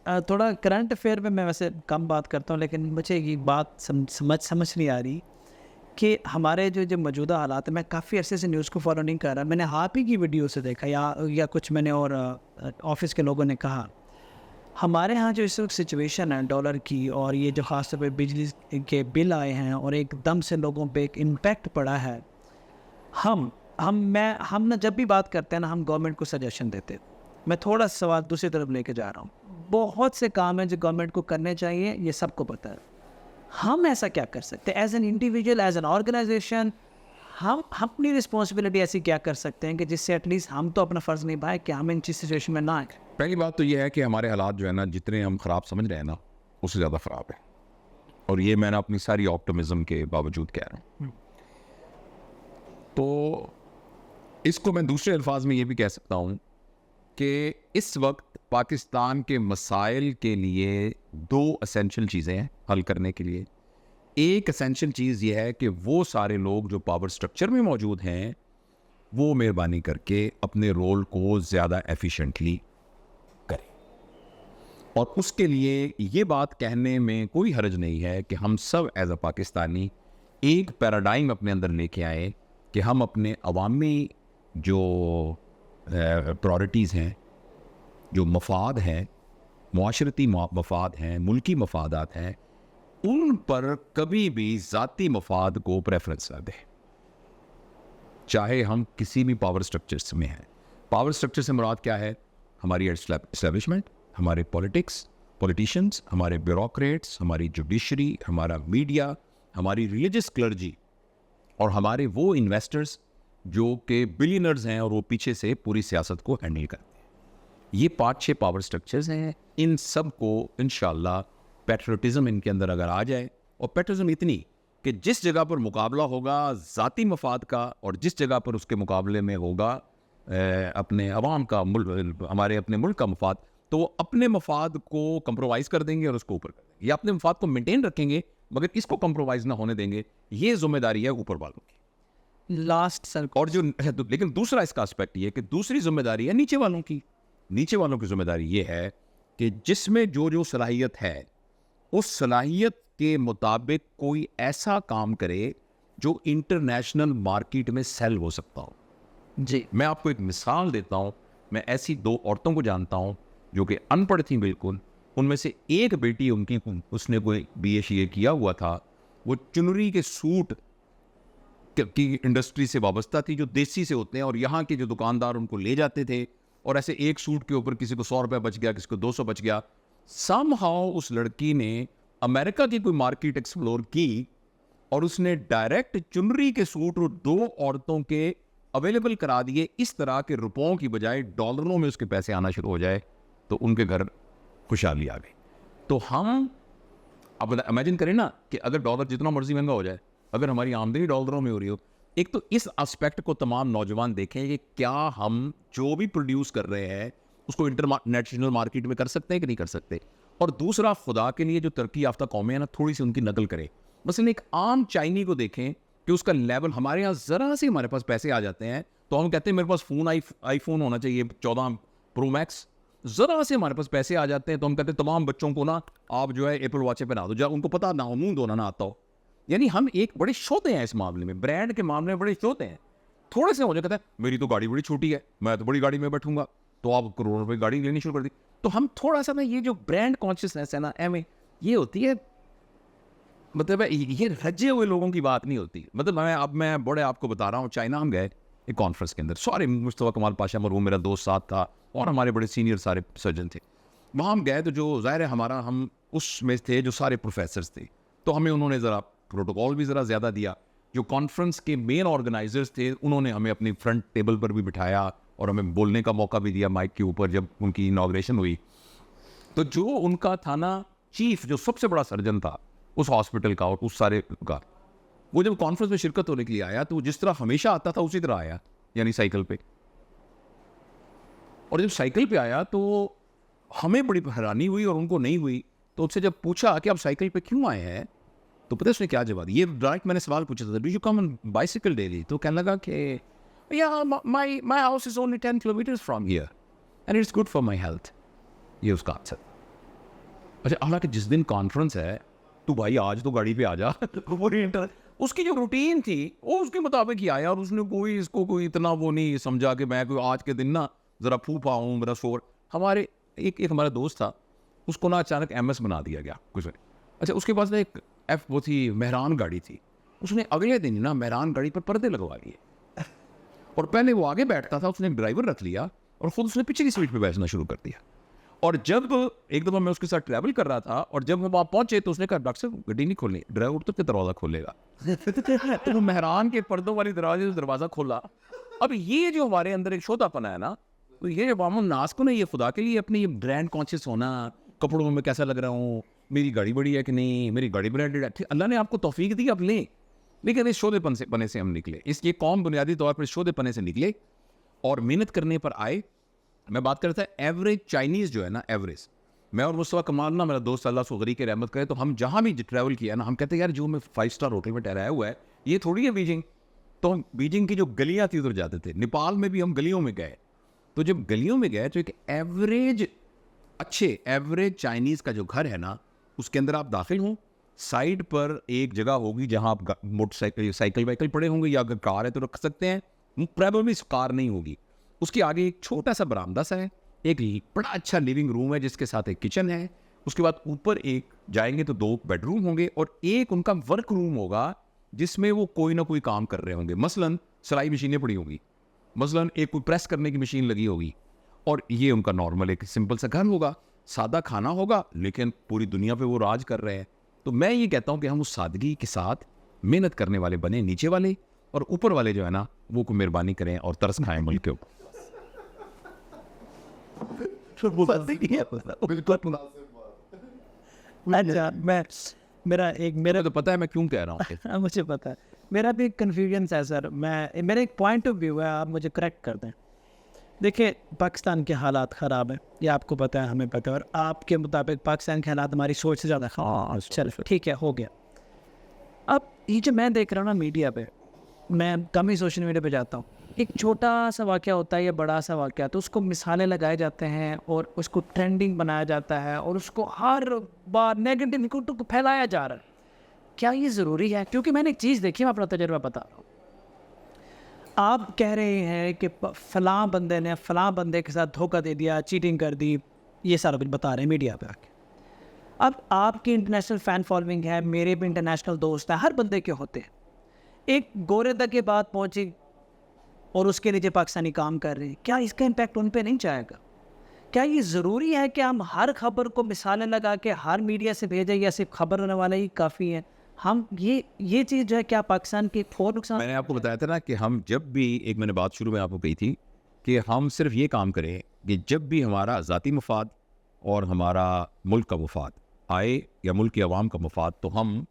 थोड़ा current affair में मैं वैसे कम बात करता हूँ, लेकिन मुझे ये बात समझ नहीं आ रही कि हमारे जो मौजूदा हालात हैं, मैं काफ़ी अरसे से न्यूज़ को फॉलो नहीं कर रहा। मैंने आप ही की वीडियो से देखा या कुछ मैंने और ऑफिस के लोगों ने कहा, हमारे यहाँ जो इस वक्त सिचुएशन है डॉलर की, और ये जो ख़ास तौर पे बिजली के बिल आए हैं और एकदम से लोगों पे एक इम्पैक्ट पड़ा है। हम ना जब भी बात करते हैं ना, हम गवर्नमेंट को सजेशन देते हैं। मैं थोड़ा सवाल दूसरी तरफ लेके जा रहा हूँ। बहुत से काम हैं जो गवर्नमेंट को करने चाहिए, ये सबको पता है। हम ऐसा क्या कर सकते हैं as an individual, as an organisation? हम अपनी रिस्पॉन्सिबिलिटी ऐसी क्या कर सकते हैं कि जिससे एटलीस्ट हम तो अपना फ़र्ज़ निभाएं कि हम इन सिचुएशन में ना आए। पहली बात तो ये है कि हमारे हालात जो है ना, जितने हम ख़राब समझ रहे हैं ना, उससे ज़्यादा ख़राब है। और ये मैंने अपनी सारी ऑप्टिमिज्म के बावजूद कह रहा हूँ। तो इसको मैं दूसरे अल्फाज में ये भी कह सकता हूँ कि इस वक्त पाकिस्तान के मसाइल के लिए दो एसेंशियल चीज़ें हैं हल करने के लिए। एक एसेंशियल चीज़ ये है कि वो सारे लोग जो पावर स्ट्रक्चर में मौजूद हैं, वो मेहरबानी करके अपने रोल को ज़्यादा एफिशिएंटली करें। और उसके लिए ये बात कहने में कोई हर्ज नहीं है कि हम सब एज अ पाकिस्तानी एक पैराडाइम अपने अंदर लेके आए कि हम अपने अवामी जो प्रायोरिटीज़ हैं, जो मफाद हैं, मुआशरती मफाद हैं, मुल्की मफादात हैं, उन पर कभी भी ज़ाती मफाद को प्रेफरेंस ना दें, चाहे हम किसी भी पावर स्ट्रक्चर्स में हैं। पावर स्ट्रक्चर से मुराद क्या है? हमारी एस्टेब्लिशमेंट, हमारे पॉलिटिशियंस, हमारे ब्यूरोक्रेट्स, हमारी जुडिशरी, हमारा मीडिया, हमारी रिलीजियस क्लर्जी और हमारे वो इन्वेस्टर्स जो कि बिलियनर्स हैं और वो पीछे से पूरी सियासत को हैंडल करते हैं। ये 5-6 पावर स्ट्रक्चर्स हैं। इन सब को इंशाल्लाह पैट्रियटिज्म इनके अंदर अगर आ जाए, और पैट्रियटिज्म इतनी कि जिस जगह पर मुकाबला होगा ज़ाती मफाद का और जिस जगह पर उसके मुकाबले में होगा अपने अवाम का, हमारे अपने मुल्क का मफाद, तो वो अपने मफाद को कंप्रोमाइज़ कर देंगे और उसको ऊपर कर देंगे, या अपने मफाद को मेंटेन रखेंगे मगर इसको कंप्रोमाइज़ ना होने देंगे। ये जिम्मेदारी है ऊपर वालों की। लास्ट सर, और जो लेकिन दूसरा इसका एस्पेक्ट ये है कि दूसरी जिम्मेदारी है नीचे वालों की। नीचे वालों की जिम्मेदारी ये है कि जिसमें जो सलाहियत है, उस सलाहियत के मुताबिक कोई ऐसा काम करे जो इंटरनेशनल मार्केट में सेल हो सकता हो। जी, मैं आपको एक मिसाल देता हूँ। मैं ऐसी 2 औरतों को जानता हूँ जो कि अनपढ़ थी बिल्कुल। उनमें से एक बेटी उनकी, उसने कोई BA किया हुआ था। वो चुनरी के सूट की इंडस्ट्री से वाबस्ता थी, जो देसी से होते हैं, और यहाँ के जो दुकानदार उनको ले जाते थे, और ऐसे एक सूट के ऊपर किसी को 100 रुपये बच गया, किसी को 200 बच गया। समहाउ उस लड़की ने अमेरिका की कोई मार्केट एक्सप्लोर की और उसने डायरेक्ट चुनरी के सूट 2 औरतों के अवेलेबल करा दिए, इस तरह के रुपयों की बजाय डॉलरों में उसके पैसे आना शुरू हो जाए, तो उनके घर खुशहाली आ गई। तो हम अब इमेजिन करें ना कि अगर डॉलर जितना मर्जी महंगा हो जाए, अगर हमारी आमदनी डॉलरों में हो रही हो, एक तो इस एस्पेक्ट को तमाम नौजवान देखें कि क्या हम जो भी प्रोड्यूस कर रहे हैं उसको इंटरनेशनल मार्केट में कर सकते हैं कि नहीं कर सकते। और दूसरा, खुदा के लिए जो तरक्की याफ्ता कौमें हैं ना, थोड़ी सी उनकी नकल करें। मसलन एक आम चाइनी को देखें कि उसका लेवल, हमारे यहाँ ज़रा से हमारे पास पैसे आ जाते हैं तो हम कहते हैं मेरे पास फ़ोन आईफोन होना चाहिए 14 प्रो मैक्स। ज़रा से हमारे पास पैसे आ जाते हैं तो हम कहते हैं तमाम बच्चों को ना आप जो है एप्पल वॉच पहना दो, जब उनको पता ना हो, मुंह धोना ना आता हो। यानी हम एक बड़े शोते हैं इस मामले में, ब्रांड के मामले में बड़े शोते हैं। थोड़े से मुझे कहता है मेरी तो गाड़ी बड़ी छोटी है, मैं तो बड़ी गाड़ी में बैठूंगा, तो आप करोड़ों रुपए गाड़ी लेनी शुरू कर दी। तो हम थोड़ा सा ना, ये जो ब्रांड कॉन्शियसनेस है ना, एम ये होती है, मतलब ये रजे हुए लोगों की बात नहीं होती। मतलब मैं बड़े आपको बता रहा हूँ, चाइना हम गए एक कॉन्फ्रेंस के अंदर, सारे मुस्तफा कमाल पाशा मरहूम मेरा दोस्त साथ था और हमारे बड़े सीनियर सारे सर्जन थे। वहाँ हम गए तो जो ज़ाहिर है हमारा, हम उसमें थे जो सारे प्रोफेसर्स थे, तो हमें उन्होंने ज़रा प्रोटोकॉल भी ज़रा ज़्यादा दिया। जो कॉन्फ्रेंस के मेन ऑर्गेनाइजर्स थे उन्होंने हमें अपनी फ्रंट टेबल पर भी बिठाया और हमें बोलने का मौका भी दिया माइक के ऊपर जब उनकी इनॉग्रेशन हुई। तो जो उनका था ना चीफ, जो सबसे बड़ा सर्जन था उस हॉस्पिटल का और उस सारे का, वो जब कॉन्फ्रेंस में शिरकत होने के लिए आया तो वो जिस तरह हमेशा आता था उसी तरह आया, यानी साइकिल पे। और जब साइकिल पे आया तो हमें बड़ी हैरानी हुई और उनको नहीं हुई। तो उससे जब पूछा कि आप साइकिल पे क्यों आए हैं, तो पता है उसने क्या जवाब दिया? ये डायरेक्ट मैंने सवाल पूछा था, do you come on bicycle daily? तो कहने लगा कि या my house is only 10 kilometre from here and it's good for my health. ये उसका आंसर। अच्छा, हालांकि जिस दिन कॉन्फ्रेंस है तो भाई आज तो गाड़ी पे आ जा पूरी उसकी जो रूटीन थी वो उसके मुताबिक ही आया, और उसने कोई इसको कोई इतना वो नहीं समझा कि मैं कोई आज के दिन ना ज़रा फूफा हूँ, मेरा शोर। हमारे एक हमारा दोस्त था, उसको ना अचानक MS बना दिया गया कुछ नहीं। अच्छा, उसके पास ना एक वो थी मेहरान गाड़ी थी, उसने अगले दिन ही ना मेहरान गाड़ी पर पर्दे लगवा लिए और पहले वो आगे बैठता था, उसने एक ड्राइवर रख लिया और खुद उसने पीछे की सीट पे बैठना शुरू कर दिया। और जब एक दफ़ा मैं उसके साथ ट्रैवल कर रहा था और जब हम वहाँ पहुंचे तो उसने कहा डॉक्टर साहब गड्डी नहीं खोलनी, ड्राइवर उतर के दरवाज़ा खोलेगा। तो वो मेहरान के पर्दों वाली दरवाजे से दरवाज़ा खोला। अब ये जो हमारे अंदर एक शोधापन है ना, तो ये अवाम नास को ना ये खुदा के लिए अपनी ये ब्रांड कॉन्शियस होना, कपड़ों में कैसा लग रहा हूँ, मेरी गाड़ी बड़ी है कि नहीं, मेरी गाड़ी ब्रांडेड है, अल्लाह ने आपको तौफीक दी, अब लें। लेकिन इस शोधेपन से पने से हम निकले, ये कौम बुनियादी तौर पर शोधेपने से निकले और मेहनत करने पर आए। मैं बात कर रहा था एवरेज चाइनीज़ जो है ना, एवरेज, मैं और मुस्तफा कमाल ना, मेरा दोस्त अल्लाह सुगरी के रहमत करे, तो हम जहाँ भी ट्रैवल किया ना, हम कहते हैं यार जो मैं 5 स्टार होटल में ठहराया हुआ है ये थोड़ी है बीजिंग। तो हम बीजिंग की जो गलियाँ थी उधर जाते थे। नेपाल में भी हम गलियों में गए, तो जब गलियों में गए तो एक एवरेज एवरेज चाइनीज़ का जो घर है ना, उसके अंदर आप दाखिल हों, साइड पर एक जगह होगी जहाँ आप मोटरसाइकिल साइकिल वाइकल पड़े होंगे, या अगर कार है तो रख सकते हैं, प्रोबेबली कार नहीं होगी। उसके आगे एक छोटा सा बरामदा सा है, एक बड़ा अच्छा लिविंग रूम है जिसके साथ एक किचन है। उसके बाद ऊपर एक जाएंगे तो 2 बेडरूम होंगे और एक उनका वर्क रूम होगा जिसमें वो कोई ना कोई काम कर रहे होंगे। मसलन सिलाई मशीनें पड़ी होंगी, मसलन एक कोई प्रेस करने की मशीन लगी होगी, और ये उनका नॉर्मल एक सिंपल सा घर होगा, सादा खाना होगा, लेकिन पूरी दुनिया पे वो राज कर रहे हैं। तो मैं ये कहता हूँ कि हम उस सादगी के साथ मेहनत करने वाले बने नीचे वाले, और ऊपर वाले जो है ना वो को मेहरबानी करें और तरस खाएं मुल्क के ऊपर। अच्छा, मेरा तो पता है मैं क्यों कह रहा हूँ। मुझे पता है, मेरा भी कन्फ्यूजन है सर। मेरा एक पॉइंट ऑफ व्यू है, आप मुझे करेक्ट कर दें। देखिए, पाकिस्तान के हालात ख़राब हैं, ये आपको पता है, हमें पता है, और आपके मुताबिक पाकिस्तान के हालात हमारी सोच से ज़्यादा ख़राब। चलो ठीक है, हो गया। अब ये जो मैं देख रहा हूँ ना मीडिया पे, मैं कम ही सोशल मीडिया पे जाता हूँ, एक छोटा सा वाक़या होता है या बड़ा सा वाक़या, तो उसको मिसालें लगाए जाते हैं और उसको ट्रेंडिंग बनाया जाता है और उसको हर बार नेगेटिव को फैलाया जा रहा है। क्या ये ज़रूरी है? क्योंकि मैंने एक चीज़ देखी, मैं अपना तजुर्बा बता रहा हूँ। आप कह रहे हैं कि फ़लाँ बंदे ने फ़लाँ बंदे के साथ धोखा दे दिया, चीटिंग कर दी, ये सारा कुछ बता रहे हैं मीडिया पे आके। अब आपकी इंटरनेशनल फ़ैन फॉलोइंग है, मेरे भी इंटरनेशनल दोस्त हैं, हर बंदे के होते हैं। एक गोरे तक के बात पहुंची और उसके नीचे पाकिस्तानी काम कर रहे हैं, क्या इसका इम्पैक्ट उन पे नहीं जाएगा? क्या ये ज़रूरी है कि हम हर खबर को मिसालें लगा के हर मीडिया से भेजें, या सिर्फ खबर होने वाले ही काफ़ी हैं? हम ये चीज़ जो है, क्या पाकिस्तान के और नुकसान? मैंने आपको बताया था ना कि हम जब भी, एक मैंने बात शुरू में आपको कही थी कि हम सिर्फ ये काम करें कि जब भी हमारा ज़ाती मफाद और हमारा मुल्क का मफाद आए या मुल्क की आवाम का मफाद, तो हम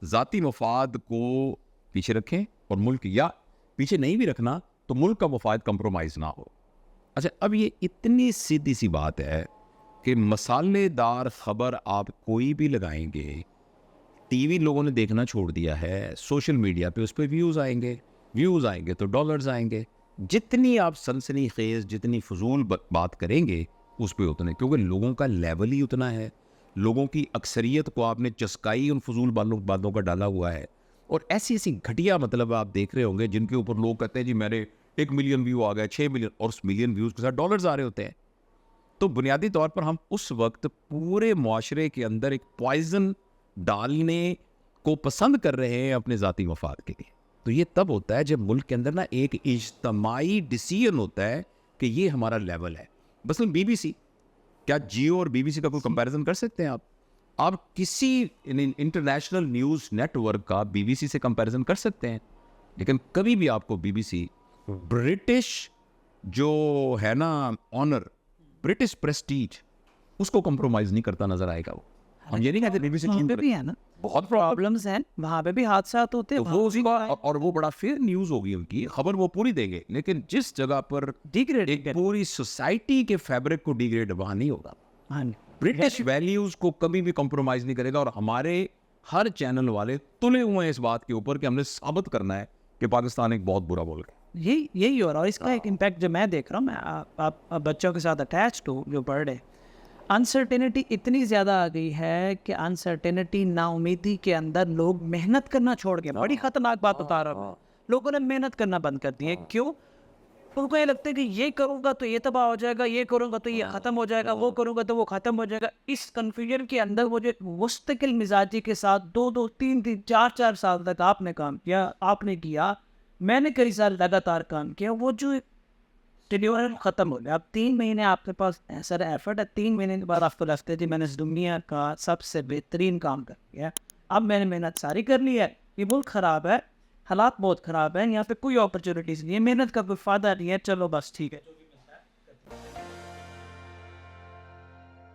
ज़ाती मफाद को पीछे रखें, और मुल्क, या पीछे नहीं भी रखना तो मुल्क का मफाद कंप्रोमाइज़ ना हो। अच्छा, अब ये इतनी सीधी सी बात है कि मसालेदार खबर आप कोई भी लगाएंगे, टीवी लोगों ने देखना छोड़ दिया है, सोशल मीडिया पे उस पर व्यूज़ आएंगे तो डॉलर्स आएंगे। जितनी आप सनसनीखेज़, जितनी फजूल बात करेंगे उस पर उतने, क्योंकि लोगों का लेवल ही उतना है, लोगों की अक्सरियत को आपने चस्काई उन फजूल बातों का डाला हुआ है। और ऐसी ऐसी घटिया, मतलब आप देख रहे होंगे जिनके ऊपर लोग कहते हैं जी मेरे 1 मिलियन व्यू आ गए, 6 मिलियन, और उस मिलियन व्यूज़ के साथ डॉलर्स आ रहे होते हैं। तो बुनियादी तौर पर हम उस वक्त पूरे मुआशरे के अंदर एक पॉइजन डालने को पसंद कर रहे हैं अपने ज़ाती मफाद के लिए। तो ये तब होता है जब मुल्क के अंदर ना एक इज्तमाई डिसीजन होता है कि ये हमारा लेवल है। बस BBC, क्या जियो और BBC का कोई कंपैरिजन कर सकते हैं आप किसी इंटरनेशनल न्यूज़ नेटवर्क का BBC से कंपैरिजन कर सकते हैं? लेकिन कभी भी आपको BBC ब्रिटिश जो है ना ऑनर, ब्रिटिश प्रेस्टीज, उसको कंप्रोमाइज़ नहीं करता नजर आएगा। वो हम ये नहीं कहते BBC पे भी है ना, बहुत प्रॉब्लम्स हैं, वहाँ पे भी हादसा होते हैं, तो वो उसी और वो बड़ा फेयर न्यूज़ होगी, उनकी खबर वो पूरी देंगे, लेकिन जिस जगह पर डिग्रेड एक पूरी सोसाइटी के फैब्रिक को डिग्रेड, वहाँ नहीं होगा। ब्रिटिश वैल्यूज़ को कभी भी कॉम्प्रोमाइज़ नहीं करेगा, और हमारे हर चैनल वाले तुले हुए हैं इस बात के ऊपर कि हमने साबित करना है कि पाकिस्तान एक बहुत बुरा मुल्क है। यही हो रहा है, और इसका एक इम्पैक्ट जो मैं देख रहा हूँ, मैं आप बच्चों के साथ अटैच्ड हूँ जो पढ़ रहे, अनसर्टेनिटी इतनी ज़्यादा आ गई है कि अनसर्टेनिटी, नाउमीदी के अंदर लोग मेहनत करना छोड़ के, बड़ी खतरनाक बात बता रहा हूँ मैं, लोगों ने मेहनत करना बंद कर दी है। क्यों? उनको ये लगता है कि ये करूँगा तो ये तबाह हो जाएगा, ये करूँगा तो ये ख़त्म हो जाएगा, वो करूँगा तो वो ख़त्म हो जाएगा। इस कन्फ्यूजन के अंदर वो जो मुस्तकिल मिजाजी के साथ 2-2, 3-3, 4-4 साल तक आपने काम किया, आपने किया, मैंने कई साल लगातार काम किया, वो जो शेड्यूल ख़त्म हो गया। अब 3 महीने आपके पास सर एफर्ट है, 3 महीने के बाद आपको लगता है जी मैंने इस दुनिया का सबसे बेहतरीन काम कर लिया, अब मैंने मेहनत सारी कर ली है, ये मुल्क ख़राब है, हालात बहुत ख़राब हैं, यहाँ पे कोई अपॉर्चुनिटीज़ नहीं है, मेहनत का कोई फ़ायदा नहीं है, चलो बस ठीक है।